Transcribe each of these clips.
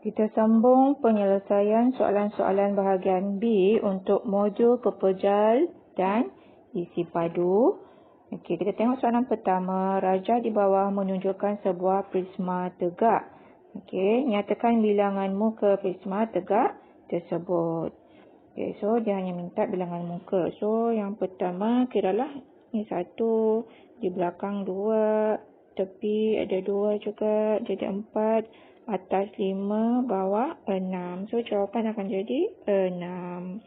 Kita sambung penyelesaian soalan-soalan bahagian B untuk modul pepejal dan isi padu. Okey, kita tengok soalan pertama. Raja di bawah menunjukkan sebuah prisma tegak. Okey, nyatakan bilangan muka prisma tegak tersebut. Okey, so dia hanya minta bilangan muka. So, yang pertama kiralah ni 1, di belakang 2, tepi ada 2 juga, jadi 4. Atas 5, bawah 6. So, jawapan akan jadi 6.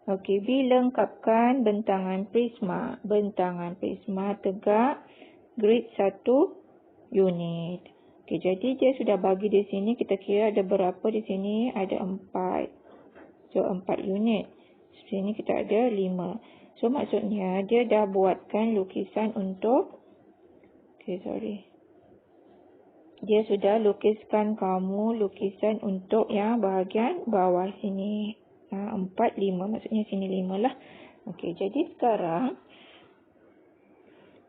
Okey, B lengkapkan bentangan prisma. Bentangan prisma tegak, grid 1 unit. Okey, jadi dia sudah bagi di sini. Kita kira ada berapa di sini? Ada 4. So, 4 unit. Sini kita ada 5. So, maksudnya dia dah buatkan lukisan untuk... Okey, sorry. Dia sudah lukiskan kamu lukisan untuk yang bahagian bawah sini. 4, 5. Maksudnya sini 5 lah. Okey, jadi sekarang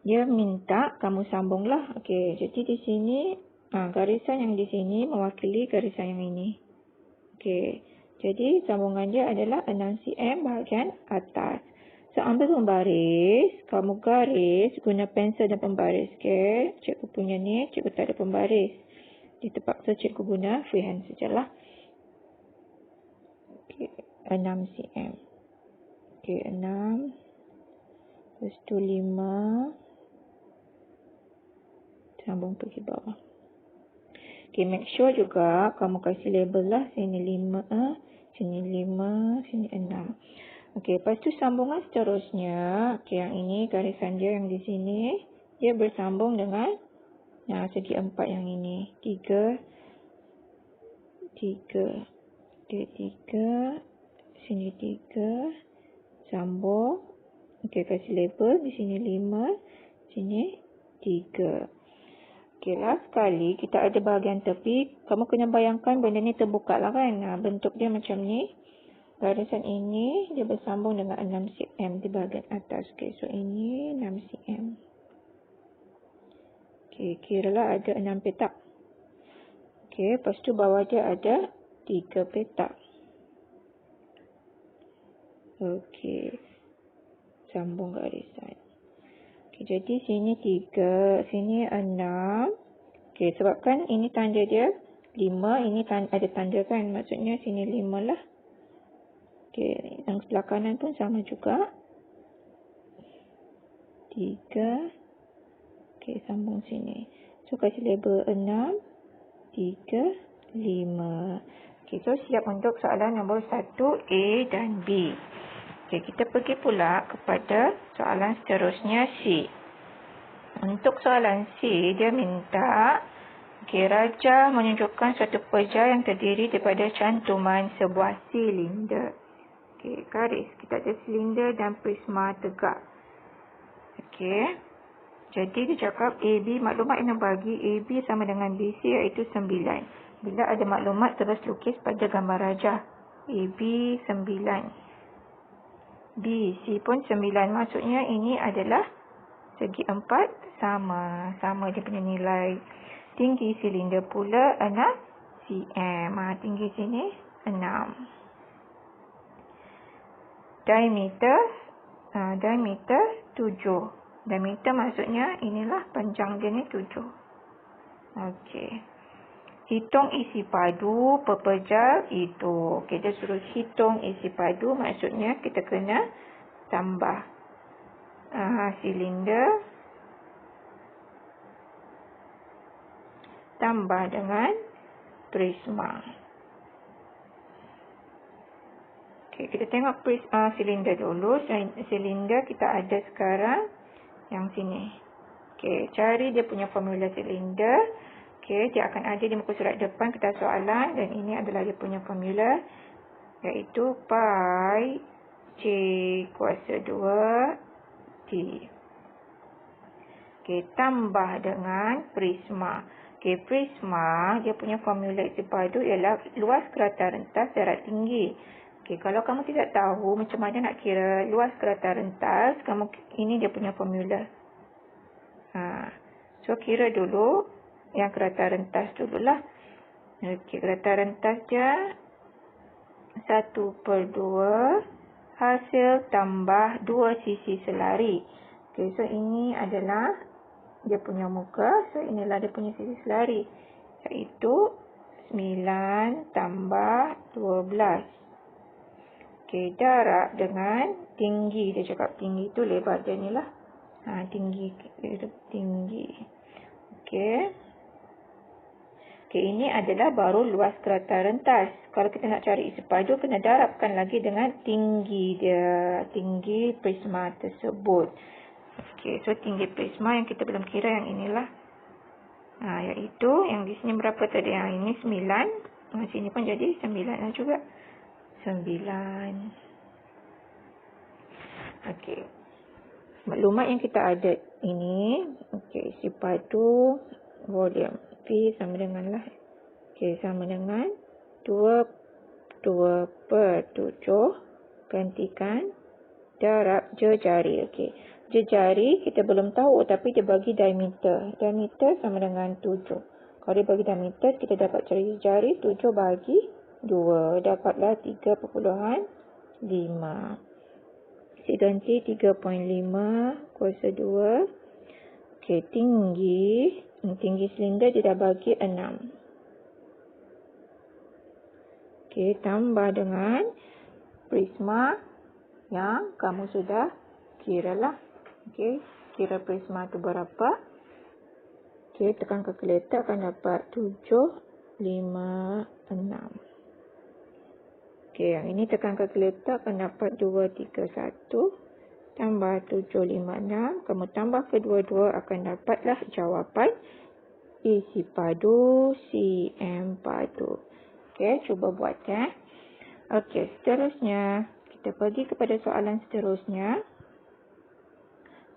dia minta kamu sambunglah. Okey, jadi di sini garisan yang di sini mewakili garisan yang ini. Okey, jadi sambungan dia adalah 6 cm bahagian atas. So, ambil pembaris. Kamu garis guna pensel dan pembaris. Okey, cikgu punya ni, cikgu tak ada pembaris. Jadi terpaksa cikgu guna freehand sajalah. Okey, 6 cm. Okey, 6. Lepas tu 5. Sambung pergi bawah. Okey, make sure juga kamu kasih label lah. Sini 5, sini 5, sini 6. Okey, lepas tu sambungan seterusnya. Okey, yang ini garisan dia yang di sini. Dia bersambung dengan segi 4 yang ini. 3. Okey, 3. Sini 3. Sambung. Okey, kasih label. Di sini 5. Sini 3. Okey, last sekali kita ada bahagian tepi. Kamu kena bayangkan benda ni terbuka lah kan. Bentuk dia macam ni. Garisan ini dia bersambung dengan 6 cm di bahagian atas. Okey, so ini 6 cm. Okey, kiralah ada 6 petak. Okey, lepas tu bawah dia ada 3 petak. Okey, sambung garisan. Okey, jadi sini 3, sini 6. Okey, sebabkan ini tanda dia 5, ini ada tanda kan. Maksudnya sini 5 lah. Okey, yang sebelah kanan pun sama juga. 3. Okey, sambung sini. So, kasih label 6, 3, 5. Okey, so siap untuk soalan nombor 1, A dan B. Okey, kita pergi pula kepada soalan seterusnya, C. Untuk soalan C, dia minta raja menunjukkan suatu peja yang terdiri daripada cantuman sebuah silinder. Okey, garis. Kita ada silinder dan prisma tegak. Okey. Jadi dia cakap AB, maklumat yang bagi AB sama dengan BC iaitu 9. Bila ada maklumat terus lukis pada gambar raja. AB 9. BC pun 9. Maksudnya ini adalah segi 4 sama. Sama dia punya nilai. Tinggi silinder pula 6 cm. Tinggi sini 6. Diameter 7. Diameter maksudnya inilah panjang dia ni 7. Okey. Hitung isi padu pepejal itu. Okey, dia suruh hitung isi padu, maksudnya kita kena tambah silinder tambah dengan prisma. Okey, kita tengok silinder dulu. Silinder kita ada sekarang yang sini. Okey, cari dia punya formula silinder. Okey, dia akan ada di muka surat depan kita soalan dan ini adalah dia punya formula iaitu pi C kuasa 2 T. Okey, tambah dengan prisma. Okey, prisma dia punya formula isi padu ialah luas kerata rentas jarak tinggi. Okey, kalau kamu tidak tahu macam mana nak kira luas kerata rentas, ini dia punya formula. So, kira dulu yang kerata rentas dululah. Okey, kereta rentas dia 1/2 hasil tambah 2 sisi selari. Okey, so ini adalah dia punya muka. So, inilah dia punya sisi selari. Iaitu 9 tambah 12. Okey, jarak dengan tinggi. Dia cakap tinggi tu lebar dia ni lah. Tinggi. Okey. Okey, ini adalah baru luas kereta rentas. Kalau kita nak cari isi padu, kena darabkan lagi dengan tinggi dia. Tinggi prisma tersebut. Okey, so tinggi prisma yang kita belum kira yang inilah. Iaitu yang di sini berapa tadi? Yang ini 9. Sini pun jadi 9 lah juga. 9. Okey. Maklumat yang kita ada ini. Okey, isi padu volume. V sama dengan lah. Okey, sama dengan 2/7 gantikan darab jejari. Okey. Jejari kita belum tahu tapi dia bagi diameter. Diameter sama dengan 7. Kalau dia bagi diameter, kita dapat cari jejari. 7 bagi 2. Dapatlah 3.5. Saya ganti 3.5 kuasa 2. Okey, tinggi silinder dia dah bagi 6. Okey, tambah dengan prisma yang kamu sudah kira lah. Okey, kira prisma tu berapa. Okey, tekan kalkulator akan dapat 756. Okey, yang ini tekan kalkulator akan dapat 231 tambah 756. Kamu tambah kedua-dua akan dapatlah jawapan isi padu CM padu. Okey, cuba buat ya. Okey, seterusnya kita pergi kepada soalan seterusnya.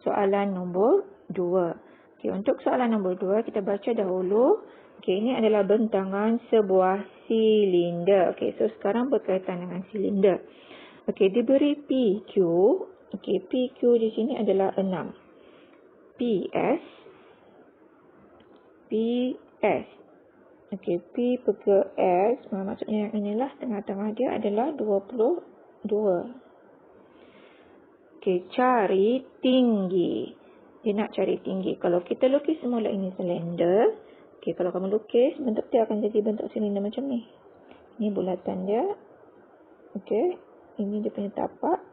Soalan nombor 2. Okey, untuk soalan nombor 2 kita baca dahulu. Okey, ini adalah bentangan sebuah silinder. Okey, so sekarang berkaitan dengan silinder. Okey, diberi PQ. Okey, PQ di sini adalah 6. PS. Okey, P per S. Maksudnya yang inilah tengah-tengah dia adalah 22. Okey, cari tinggi. Dia nak cari tinggi. Kalau kita lukis semula ini silinder. Okey, kalau kamu lukis, bentuk dia akan jadi bentuk silinder macam ni. Ini bulatan dia. Okey, ini dia punya tapak.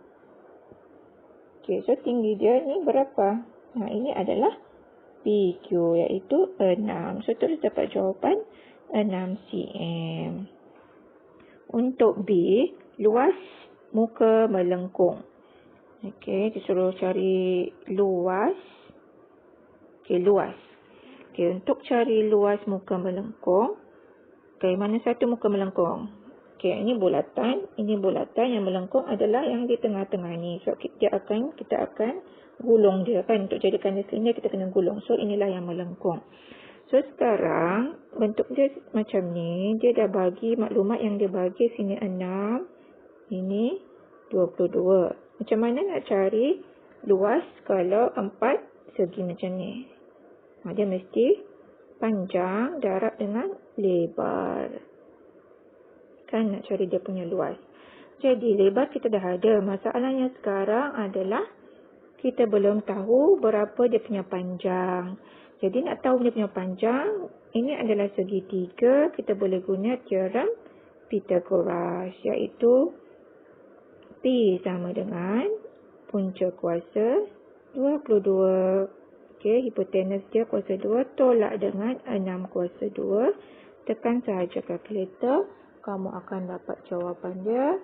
Okey, so tinggi dia ni berapa? Ini adalah PQ iaitu 6. So, terus dapat jawapan 6 cm. Untuk B, luas muka melengkung. Okey, disuruh cari luas. Okey, luas. Okey, untuk cari luas muka melengkung. Okey, mana satu muka melengkung? Okey, ini bulatan. Ini bulatan yang melengkung adalah yang di tengah-tengah ni. So, kita akan gulung dia kan. Untuk jadikan dia silinder, kita kena gulung. So, inilah yang melengkung. So, sekarang bentuk dia macam ni. Dia dah bagi maklumat yang dia bagi sini 6. Ini 22. Macam mana nak cari luas kalau 4 segi macam ni? Dia mesti panjang darab dengan lebar. Kan nak cari dia punya luas. Jadi lebar kita dah ada. Masalahnya sekarang adalah kita belum tahu berapa dia punya panjang. Jadi nak tahu dia punya panjang, ini adalah segitiga. Kita boleh guna teorem Pythagoras, iaitu P sama dengan punca kuasa 22. Okey, hipotenus dia kuasa 2 tolak dengan 6 kuasa 2. Tekan sahaja kalkulator. Kamu akan dapat jawapan dia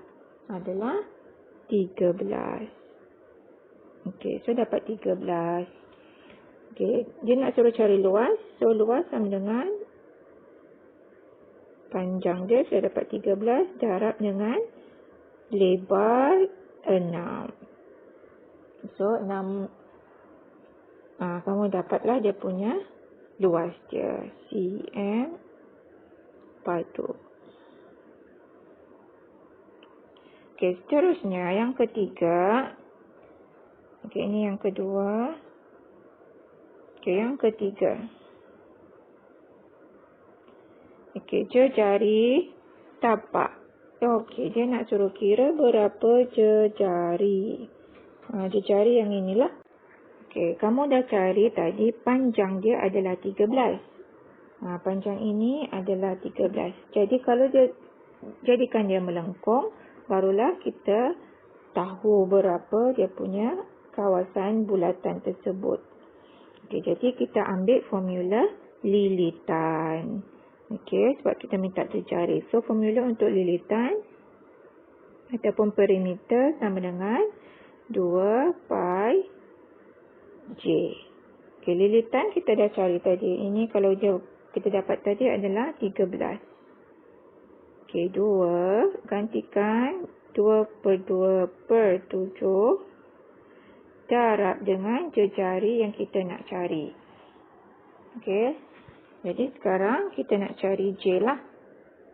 adalah 13. Okey, so dapat 13. Okey, dia nak suruh cari luas. So, luas sama dengan panjang dia. Saya dapat 13 darab dengan lebar 6. So, 6. Kamu dapatlah dia punya luas dia. CM padu. Okey, seterusnya yang ketiga. Okey, ini yang kedua. Okey, yang ketiga. Okey, jejari tapak. Okey, dia nak suruh kira berapa jejari. Jejari yang inilah. Okey, kamu dah cari tadi panjang dia adalah 13. Panjang ini adalah 13. Jadi kalau dia jadikan dia melengkung, barulah kita tahu berapa dia punya kawasan bulatan tersebut. Okey, jadi kita ambil formula lilitan. Okey, sebab kita minta jejari. So, formula untuk lilitan ataupun perimeter sama dengan 2 pi J. Okey, lilitan kita dah cari tadi. Ini kalau kita dapat tadi adalah 13. Okey, 2 gantikan 2 per 2 per 7 darab dengan jejari yang kita nak cari. Okey, jadi sekarang kita nak cari J lah.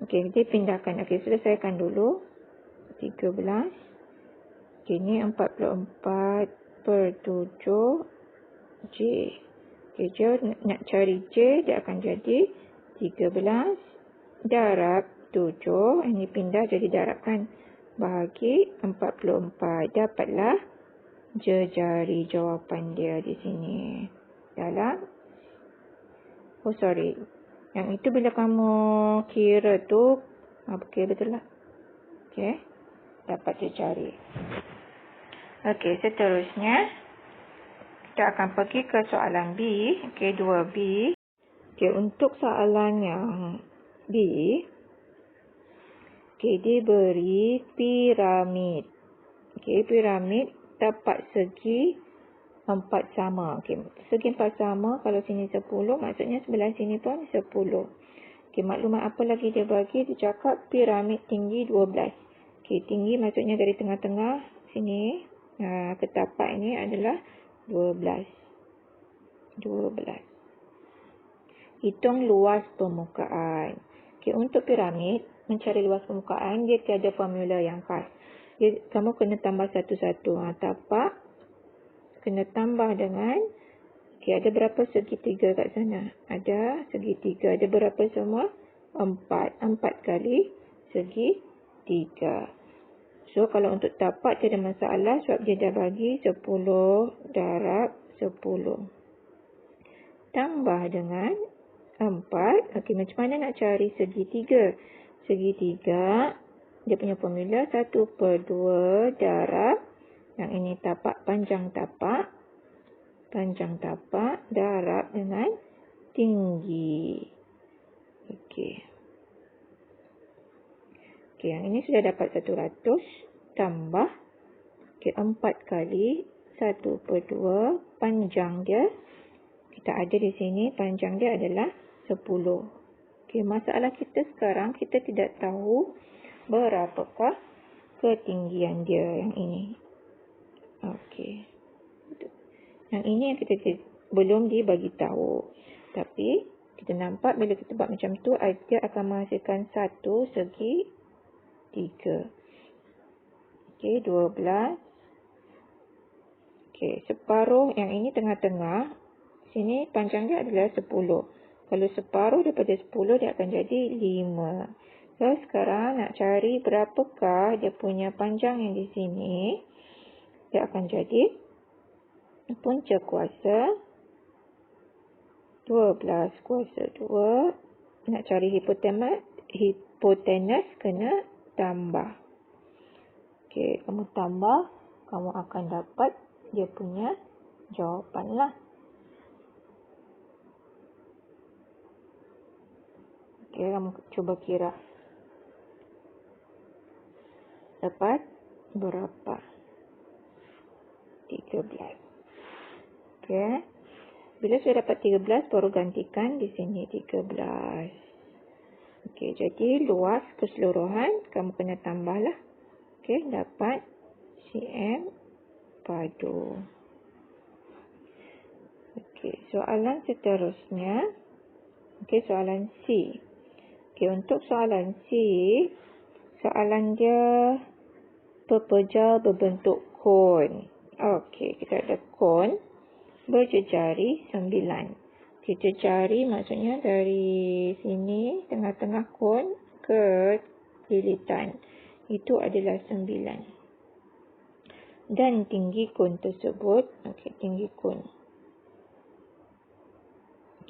Okey, kita pindahkan. Okey, selesaikan dulu. 13. Okey, ni 44 per 7 J. Okey, nak cari J, dia akan jadi 13 darab 7. Ini pindah jadi darabkan. Bahagi 44. Dapatlah jejari jawapan dia di sini. Dalam yang itu bila kamu kira tu, okey, betul lah. Okey, dapat jejari. Okey, seterusnya kita akan pergi ke soalan B. Okey, 2B. Okey, untuk soalan yang B, okey, diberi piramid. Okey, piramid tapak segi 4 sama. Okey, segi 4 sama, kalau sini 10, maksudnya sebelah sini pun 10. Okey, maklumat apa lagi dia bagi? Dia cakap piramid tinggi 12. Okey, tinggi maksudnya dari tengah-tengah sini ke tapak ini adalah 12. Hitung luas permukaan. Okey, untuk piramid, mencari luas permukaan, dia tiada formula yang khas. Kamu kena tambah satu-satu. Tapak kena tambah dengan, okey, ada berapa segitiga kat sana? Ada segitiga. Ada berapa semua? 4. 4 kali segitiga. So, kalau untuk tapak tiada masalah sebab dia dah bagi 10 darab 10. Tambah dengan 4. Okey, macam mana nak cari segitiga? Segitiga, dia punya formula 1 per 2 darab, yang ini tapak, panjang tapak darab dengan tinggi. Okey. Okey, yang ini sudah dapat 100 tambah 4 kali 1 per 2 panjang dia. Kita ada di sini panjang dia adalah 10. Okey, masalah kita sekarang kita tidak tahu berapakah ketinggian dia yang ini. Okey. Yang ini yang kita belum dibagi tahu. Tapi kita nampak bila kita buat macam tu, dia akan menghasilkan 1 segi 3. Okey, 12. Okey, separuh yang ini tengah-tengah. Sini panjang dia adalah 10. Kalau separuh daripada 10, dia akan jadi 5. So, sekarang nak cari berapakah dia punya panjang yang di sini. Dia akan jadi punca kuasa 12 kuasa 2. Nak cari hipotenus kena tambah. Okey, kamu tambah, kamu akan dapat dia punya jawapan lah. Okey, kamu cuba kira. Dapat berapa? 13. Okey. Bila sudah dapat 13, baru gantikan di sini 13. Okey, jadi luas keseluruhan kamu kena tambahlah. Okey, dapat cm padu. Okey, soalan seterusnya. Okey, soalan C. Okey, untuk soalan C, soalan dia pepejal berbentuk kon. Okey, kita ada kon berjejari 9. kita cari maksudnya dari sini tengah-tengah kon ke lilitan. Itu adalah 9. Dan tinggi kon tersebut, tinggi kon.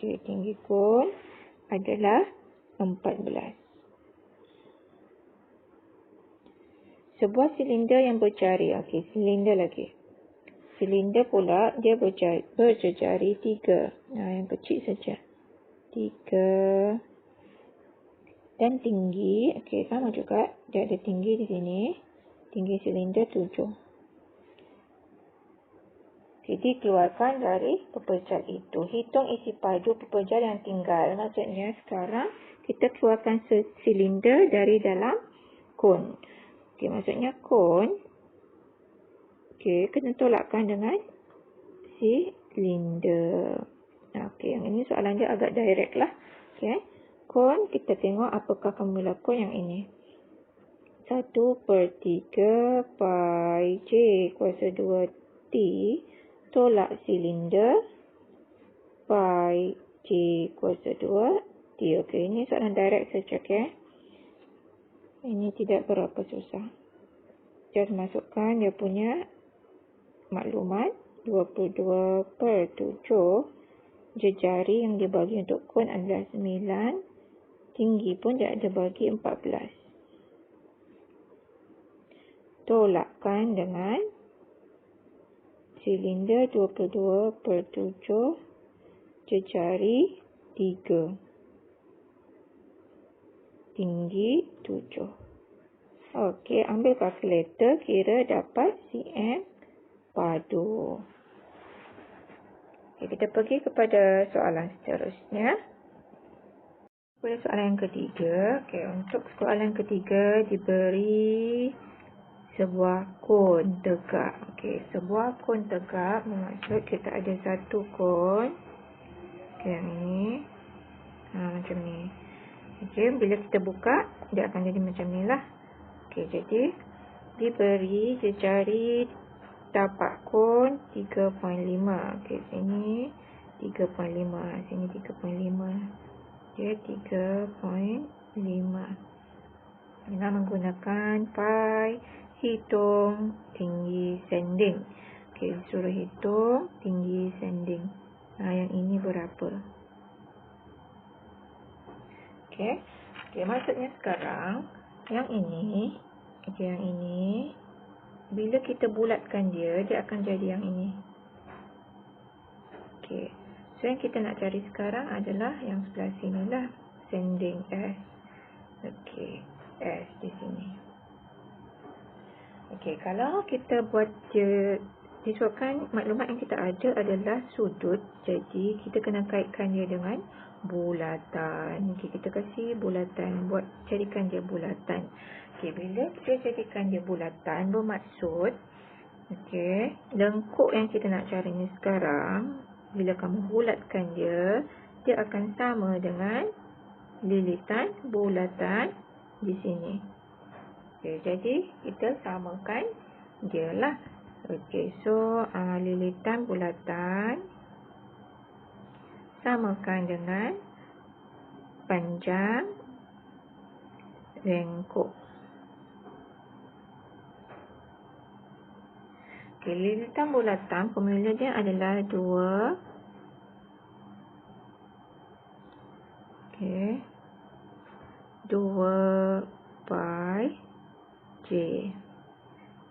Tinggi kon adalah 14. Sebuah silinder yang berjari. Silinder lagi. Silinder pula dia berjari 3. Yang kecil saja. 3. Dan tinggi, sama juga. Dia ada tinggi di sini. Tinggi silinder 7. Jadi keluarkan dari pepejal itu. Hitung isi padu pepejal yang tinggal. Maksudnya sekarang kita keluarkan silinder dari dalam kon. Maksudnya kon. Kena tolakkan dengan silinder. Yang ini soalan dia agak direct lah. Kon, kita tengok apakah formula kon yang ini. 1/3 pi J kuasa 2T tolak silinder pi J kuasa 2T. Ini soalan direct saja. Ini tidak berapa susah. Just masukkan dia punya maklumat 22/7. Jejari yang dibagi untuk kon adalah 9. Tinggi pun dia ada bagi 14. Tolakkan dengan silinder 22/7. Jejari 3. Tinggi 7. Ambil kalkulator, kira dapat cm padu. Kita pergi kepada soalan seterusnya. Pada soalan yang ketiga. Untuk soalan ketiga diberi sebuah kon tegak. Sebuah kon tegak bermaksud kita ada satu kon. Yang ini. Macam ni. Bila kita buka, dia akan jadi macam ni lah. Jadi diberi jejari tapak kon 3.5. Sini 3.5. Sini 3.5. 3.5. Dengan menggunakan pi, hitung tinggi sanding. Suruh hitung tinggi sanding. Yang ini berapa? Maksudnya sekarang yang ini, yang ini bila kita bulatkan dia akan jadi yang ini. So yang kita nak cari sekarang adalah yang sebelah sini lah, sanding S. S di sini. Kalau kita buat dia, disebabkan maklumat yang kita ada adalah sudut, jadi kita kena kaitkan dia dengan bulatan. Kita kasih bulatan, jadikan dia bulatan. Bila kita jadikan dia bulatan, bermaksud lengkuk yang kita nak cari ni sekarang, bila kamu bulatkan dia akan sama dengan lilitan bulatan di sini. Jadi kita samakan dia lah. So lilitan bulatan samakan dengan panjang lengkuk. Lilitan bulatan formula dia adalah 2 pi J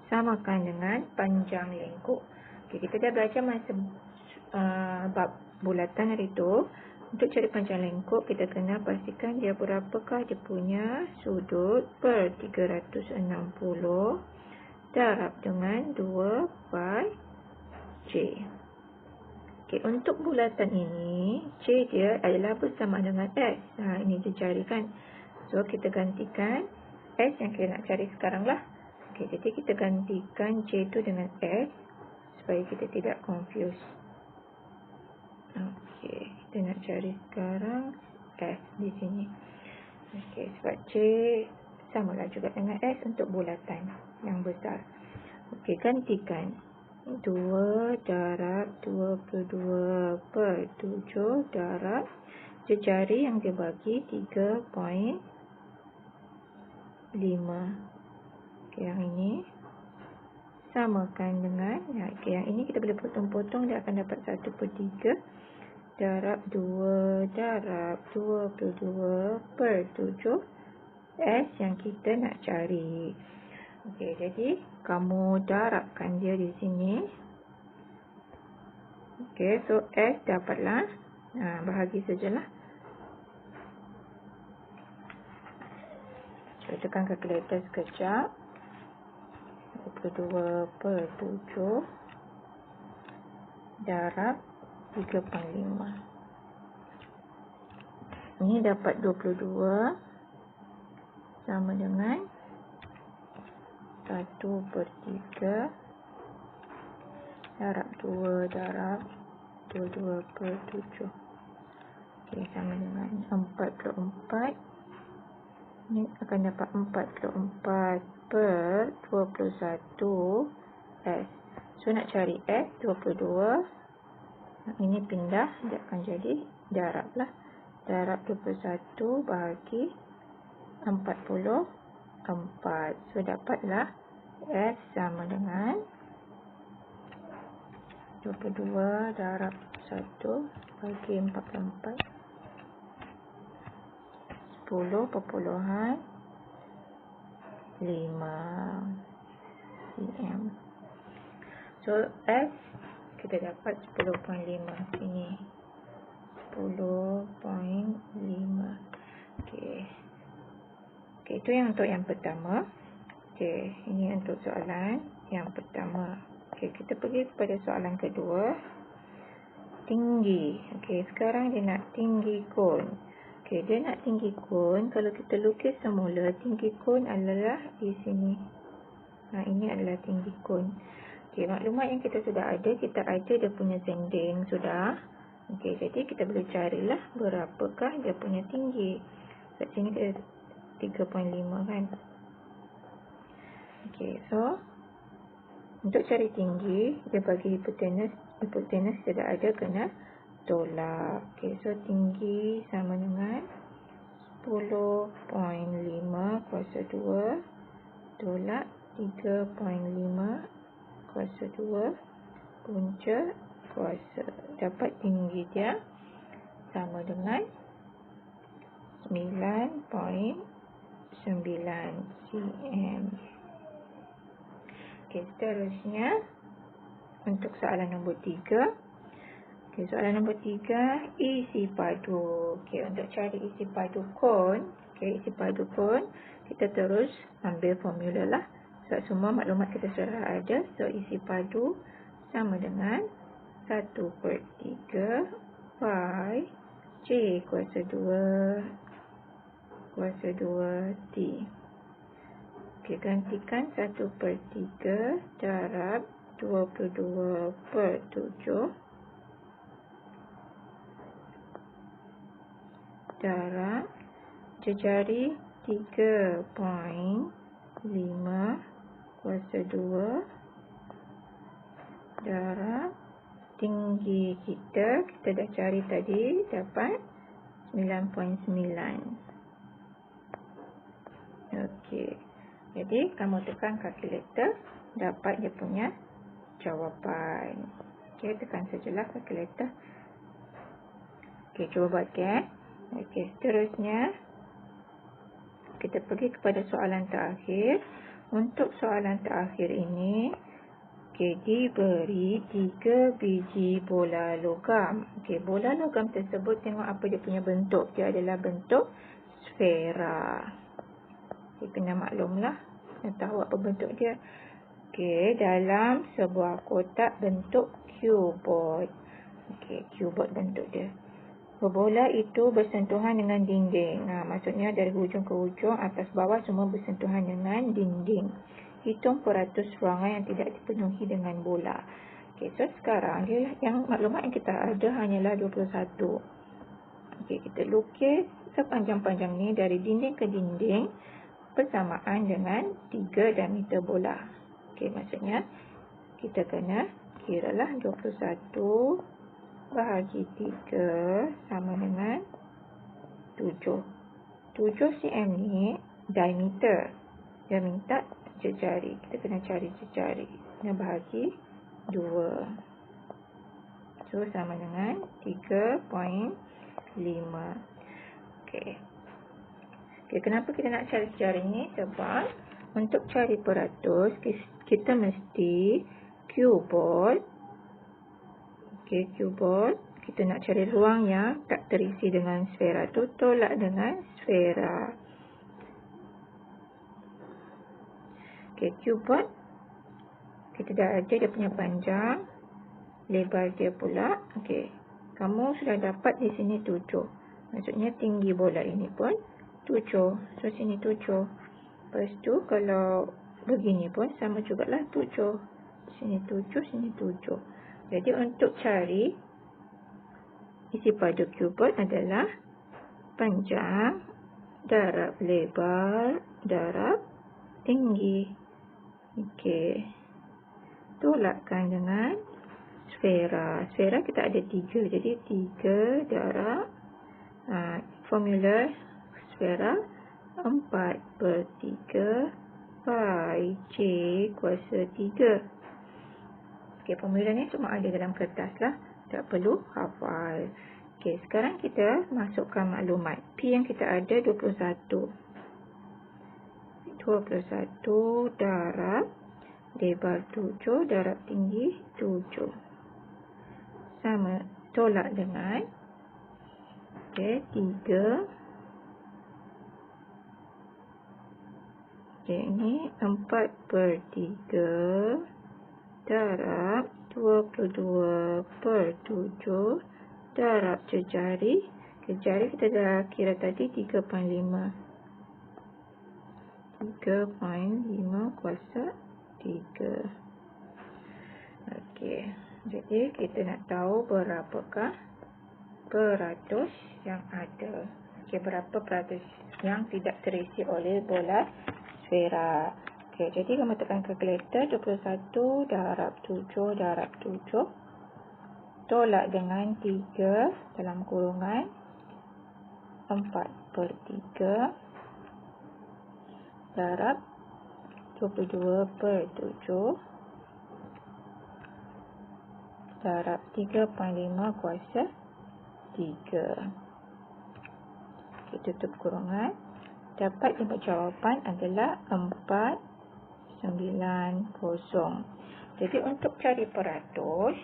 samakan dengan panjang lengkuk. Kita dah belajar masa bab bulatan hari tu. Untuk cari panjang lengkuk, kita kena pastikan dia berapakah dia punya sudut per 360 darab dengan 2 pi J. Untuk bulatan ini, J dia adalah bersama dengan S. Ini dia cari kan. So, kita gantikan S yang kita nak cari sekarang lah. Jadi kita gantikan J itu dengan S supaya kita tidak confuse. Kita nak cari sekarang S di sini. Sebab J samalah juga dengan S untuk bulatan yang besar. Gantikan. 2 darab 22 per 7 darab jejari yang dia bagi 3.5. Okey, yang ini samakan dengan, okey, yang ini kita boleh potong-potong, dia akan dapat 1/3 darab 2 darab 22 per 7 S yang kita nak cari. Okey, jadi kamu darabkan dia di sini. Okey, so S dapatlah, bahagi sajalah. Saya tekan kalkulator sekejap. 22 per 7 darab 3.5. Ini dapat 22 sama dengan 1/3 darab 2 darab 22 per 7. Okey, sama dengan 44. Ini akan dapat 44 per 21 S. So nak cari S 22. Ini pindah, dia akan jadi darab lah. Darab 21 bahagi 44. So dapatlah S sama dengan 22 darab 1 bagi 44. 10.5 cm. So S kita dapat 10.5. Ini 10.5. Okey. Okey, itu yang untuk yang pertama. Okey, ini untuk soalan yang pertama. Okey, kita pergi kepada soalan kedua. Tinggi. Okey, sekarang dia nak tinggi kon. Okey, dia nak tinggi kon. Kalau kita lukis semula, tinggi kon adalah di sini. Ini adalah tinggi kon. Okey, maklumat yang kita sudah ada, kita ada dia punya sending sudah. Okey, jadi kita boleh carilah berapakah dia punya tinggi. Kat sini kita 3.5 kan. Okey, so untuk cari tinggi, dia bagi hipotenus. Hipotenus tidak ada, kena tolak. Okey, so tinggi sama dengan 10.5 kuasa 2 tolak 3.5 kuasa 2 punca kuasa. Dapat tinggi dia sama dengan 9.9 cm. Okey, seterusnya untuk soalan nombor 3. Okey, soalan nombor 3, isi padu. Okey, untuk cari isi padu kon, isi padu kon, kita terus ambil formula lah. Sebab semua maklumat kita sudah ada. So, isi padu sama dengan 1/3 pi J kuasa 2 T. Okey, gantikan 1/3 darab 22 per 7 darab jejari 3.5 kuasa 2 darab tinggi kita dah cari tadi, dapat 9.9. Okey, jadi kamu tekan kalkulator, dapat dia punya jawapan. Okey, tekan sajalah kalkulator. Okey, cuba buat kan. Okey, seterusnya kita pergi kepada soalan terakhir. Untuk soalan terakhir ini, diberi 3 biji bola logam. Okey, bola logam tersebut, tengok apa dia punya bentuk. Dia adalah bentuk sfera. Okey, kena maklumlah, kena tahu apa bentuk dia. Okey, dalam sebuah kotak bentuk cuboid. Okey, cuboid bentuk dia. Bola itu bersentuhan dengan dinding. Maksudnya dari hujung ke hujung, atas bawah semua bersentuhan dengan dinding. Hitung peratus ruangan yang tidak dipenuhi dengan bola. Okey, so sekarang dia yang maklumat yang kita ada hanyalah 21. Okey, kita lukis sepanjang-panjang ni dari dinding ke dinding bersamaan dengan 3 diameter bola. Okey, maksudnya kita kena kiralah 21 bahagi 3 sama dengan 7. 7 cm ni diameter. Dia minta jejari. Kita kena cari jejari. Kena bahagi 2. So, sama dengan 3.5. Okey. Okay, kenapa kita nak cari jejari ni? Sebab untuk cari peratus, kita mesti cubot. Okey, cubot. Kita nak cari ruang yang tak terisi dengan sfera tu, tolak dengan sfera. Okey, cubot. Kita dah ada dia punya panjang, lebar dia pula. Okey, kamu sudah dapat di sini 7. Maksudnya tinggi bola ini pun 7. So, sini 7. Lepas tu, kalau begini pun sama jugalah 7. Sini 7, sini 7. Jadi, untuk cari isi padu cubot adalah panjang darab lebar darab tinggi. Okey. Tolakkan dengan sfera. Sfera kita ada 3. Jadi 3 darab formula sfera 4/3 pi C kuasa 3. Okey, formula ni cuma ada dalam kertas lah. Tak perlu hafal. Okey, sekarang kita masukkan maklumat. P yang kita ada 21. 21 darab lebar 7 darab tinggi 7. Sama, tolak dengan 3. Okey, ini 4/3 darab 22/7 darab jejari. Jejari kita dah kira tadi 3.5. 3.5 kuasa 3. Okey, jadi kita nak tahu berapakah peratus yang ada. Okey, berapa peratus yang tidak terisi oleh bola sfera. Okey, jadi kamu tekan kalkulator. 21 darab 7 darab 7 tolak dengan 3 dalam kurungan 4/3 darab 22/7 darab 3.5 kuasa 3. Kita tutup kurungan. Dapat jawapan adalah 490. Jadi untuk cari peratus,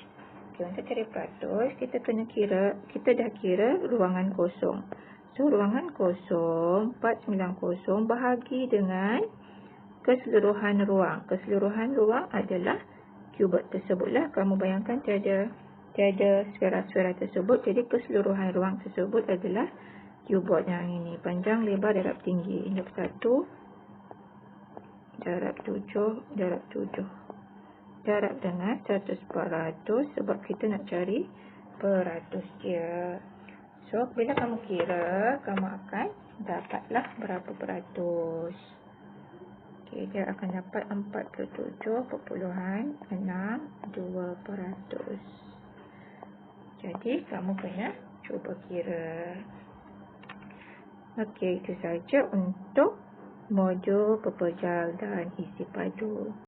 kita kena kira, kita dah kira ruangan kosong. So, ruangan kosong 490 bahagi dengan keseluruhan ruang. Keseluruhan ruang adalah cubot tersebutlah. Kamu bayangkan tiada sfera-sfera tersebut. Jadi keseluruhan ruang tersebut adalah cubot yang ini. Panjang, lebar, darab tinggi. 21 darab 7 darab 7. Darab dengan 100% sebab kita nak cari peratus dia. So, bila kamu kira, kamu akan dapatlah berapa peratus. Okey, dia akan dapat 47.62%. Jadi, kamu kena cuba kira. Okey, itu saja untuk modul pepejal dan isi padu.